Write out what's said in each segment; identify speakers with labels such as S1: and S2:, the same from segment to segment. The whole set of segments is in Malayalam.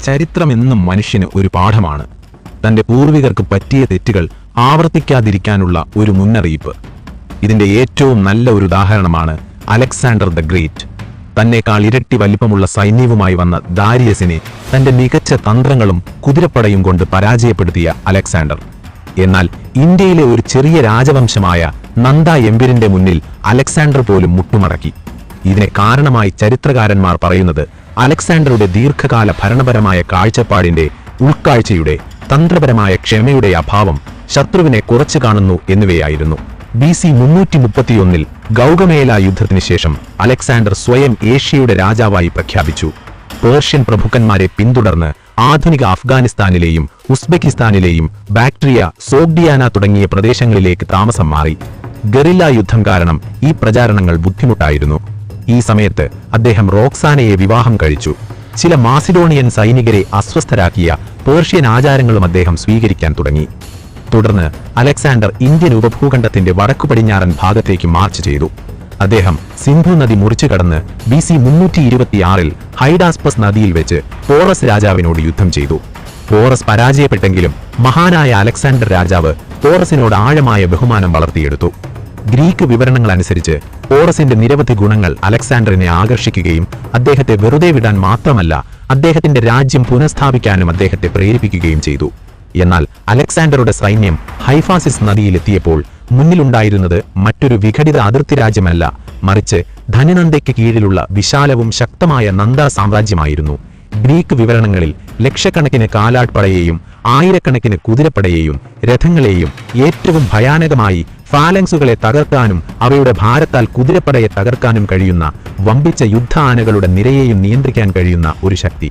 S1: ചരിത്രമെന്നും മനുഷ്യന് ഒരു പാഠമാണ്. തന്റെ പൂർവികർക്ക് പറ്റിയ തെറ്റുകൾ ആവർത്തിക്കാതിരിക്കാനുള്ള ഒരു മുന്നറിയിപ്പ്. ഇതിന്റെ ഏറ്റവും നല്ല ഒരു ഉദാഹരണമാണ് അലക്സാണ്ടർ ദ ഗ്രേറ്റ്. തന്നെക്കാൾ ഇരട്ടി വലിപ്പമുള്ള സൈന്യവുമായി വന്ന ദാരിയസിനെ തന്റെ മികച്ച തന്ത്രങ്ങളും കുതിരപ്പടയും കൊണ്ട് പരാജയപ്പെടുത്തിയ അലക്സാണ്ടർ. എന്നാൽ ഇന്ത്യയിലെ ഒരു ചെറിയ രാജവംശമായ നന്ദ എംപിരിന്റെ മുന്നിൽ അലക്സാണ്ടർ പോലും മുട്ടുമടക്കി. ഇതിനെ കാരണമായി ചരിത്രകാരന്മാർ പറയുന്നത് അലക്സാണ്ടറുടെ ദീർഘകാല ഭരണപരമായ കാഴ്ചപ്പാടിന്റെ, ഉൾക്കാഴ്ചയുടെ, തന്ത്രപരമായ ക്ഷമയുടെ അഭാവം, ശത്രുവിനെ കുറച്ചു കാണുന്നു എന്നിവയായിരുന്നു. BC 331 ഗൗഗമേല യുദ്ധത്തിന് ശേഷം അലക്സാണ്ടർ സ്വയം ഏഷ്യയുടെ രാജാവായി പ്രഖ്യാപിച്ചു. പേർഷ്യൻ പ്രഭുക്കന്മാരെ പിന്തുടർന്ന് ആധുനിക അഫ്ഗാനിസ്ഥാനിലെയും ഉസ്ബെക്കിസ്ഥാനിലെയും ബാക്ട്രിയ, സോഗ്ഡിയാന തുടങ്ങിയ പ്രദേശങ്ങളിലേക്ക് താമസം മാറി. ഗറില്ല യുദ്ധം കാരണം ഈ പ്രചാരണങ്ങൾ ബുദ്ധിമുട്ടായിരുന്നു. ഈ സമയത്ത് അദ്ദേഹം റോക്സാനയെ വിവാഹം കഴിച്ചു. ചില മാസിഡോണിയൻ സൈനികരെ അസ്വസ്ഥരാക്കിയ പേർഷ്യൻ ആചാരങ്ങളും അദ്ദേഹം സ്വീകരിക്കാൻ തുടങ്ങി. തുടർന്ന് അലക്സാണ്ടർ ഇന്ത്യൻ ഉപഭൂഖണ്ഡത്തിന്റെ വടക്കു പടിഞ്ഞാറൻ ഭാഗത്തേക്ക് മാർച്ച് ചെയ്തു. അദ്ദേഹം സിന്ധു നദി മുറിച്ചു കടന്ന് BC 326 ഹൈഡാസ്പസ് നദിയിൽ വെച്ച് പോറസ് രാജാവിനോട് യുദ്ധം ചെയ്തു. പോറസ് പരാജയപ്പെട്ടെങ്കിലും മഹാനായ അലക്സാണ്ടർ രാജാവ് പോറസിനോട് ആഴമായ ബഹുമാനം വളർത്തിയെടുത്തു. ഗ്രീക്ക് വിവരണങ്ങൾ അനുസരിച്ച് പോറസിന്റെ നിരവധി ഗുണങ്ങൾ അലക്സാണ്ടറിനെ ആകർഷിക്കുകയും അദ്ദേഹത്തെ വെറുതെ വിടാൻ മാത്രമല്ല, അദ്ദേഹത്തിന്റെ രാജ്യം പുനഃസ്ഥാപിക്കാനും അദ്ദേഹത്തെ പ്രേരിപ്പിക്കുകയും ചെയ്തു. എന്നാൽ അലക്സാണ്ടറുടെ സൈന്യം ഹൈഫാസിസ് നദിയിലെത്തിയപ്പോൾ മുന്നിലുണ്ടായിരുന്നത് മറ്റൊരു വിഘടിത അതിർത്തി രാജ്യമല്ല, മറിച്ച് ധനനന്ദയ്ക്ക് കീഴിലുള്ള വിശാലവും ശക്തമായ നന്ദ സാമ്രാജ്യമായിരുന്നു. ഗ്രീക്ക് വിവരണങ്ങളിൽ ലക്ഷക്കണക്കിന് കാലാട്പടയെയും ആയിരക്കണക്കിന് കുതിരപ്പടയെയും രഥങ്ങളെയും ഏറ്റവും ഭയാനകമായി ഫാലങ്സുകളെ തകർക്കാനും അവയുടെ ഭാരത്താൽ കുതിരപ്പടയെ തകർക്കാനും കഴിയുന്ന വമ്പിച്ച യുദ്ധ ആനകളുടെ നിരയെയും നിയന്ത്രിക്കാൻ കഴിയുന്ന ഒരു ശക്തി.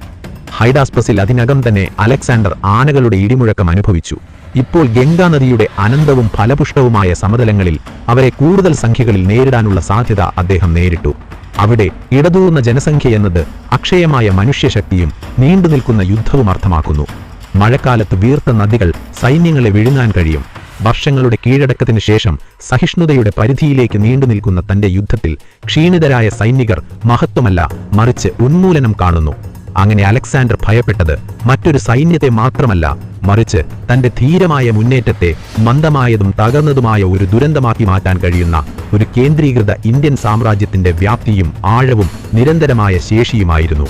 S1: ഹൈഡാസ്പസിൽ അതിനകം തന്നെ അലക്സാണ്ടർ ആനകളുടെ ഇടിമുഴക്കം അനുഭവിച്ചു. ഇപ്പോൾ ഗംഗാ നദിയുടെ അനന്തവും ഫലപുഷ്ടവുമായ സമതലങ്ങളിൽ അവരെ കൂടുതൽ സംഖ്യകളിൽ നേരിടാനുള്ള സാധ്യത അദ്ദേഹം നേരിട്ടു. അവിടെ ഇടതൂർന്ന ജനസംഖ്യ എന്നത് അക്ഷയമായ മനുഷ്യശക്തിയും നീണ്ടുനിൽക്കുന്ന യുദ്ധവും അർത്ഥമാക്കുന്നു. മഴക്കാലത്ത് വീർത്ത നദികൾ സൈന്യങ്ങളെ വിഴുങ്ങാൻ കഴിയും. വർഷങ്ങളുടെ കീഴടക്കത്തിന് ശേഷം സഹിഷ്ണുതയുടെ പരിധിയിലേക്ക് നീണ്ടുനിൽക്കുന്ന തന്റെ യുദ്ധത്തിൽ ക്ഷീണിതരായ സൈനികർ മഹത്വമല്ല, മറിച്ച് ഉന്മൂലനം കാണുന്നു. അങ്ങനെ അലക്സാണ്ടർ ഭയപ്പെട്ടത് മറ്റൊരു സൈന്യത്തെ മാത്രമല്ല, മറിച്ച് തന്റെ ധീരമായ മുന്നേറ്റത്തെ മന്ദമായതും തകർന്നതുമായ ഒരു ദുരന്തമാക്കി മാറ്റാൻ കഴിയുന്ന ഒരു കേന്ദ്രീകൃത ഇന്ത്യൻ സാമ്രാജ്യത്തിന്റെ വ്യാപ്തിയും ആഴവും നിരന്തരമായ ശേഷിയുമായിരുന്നു.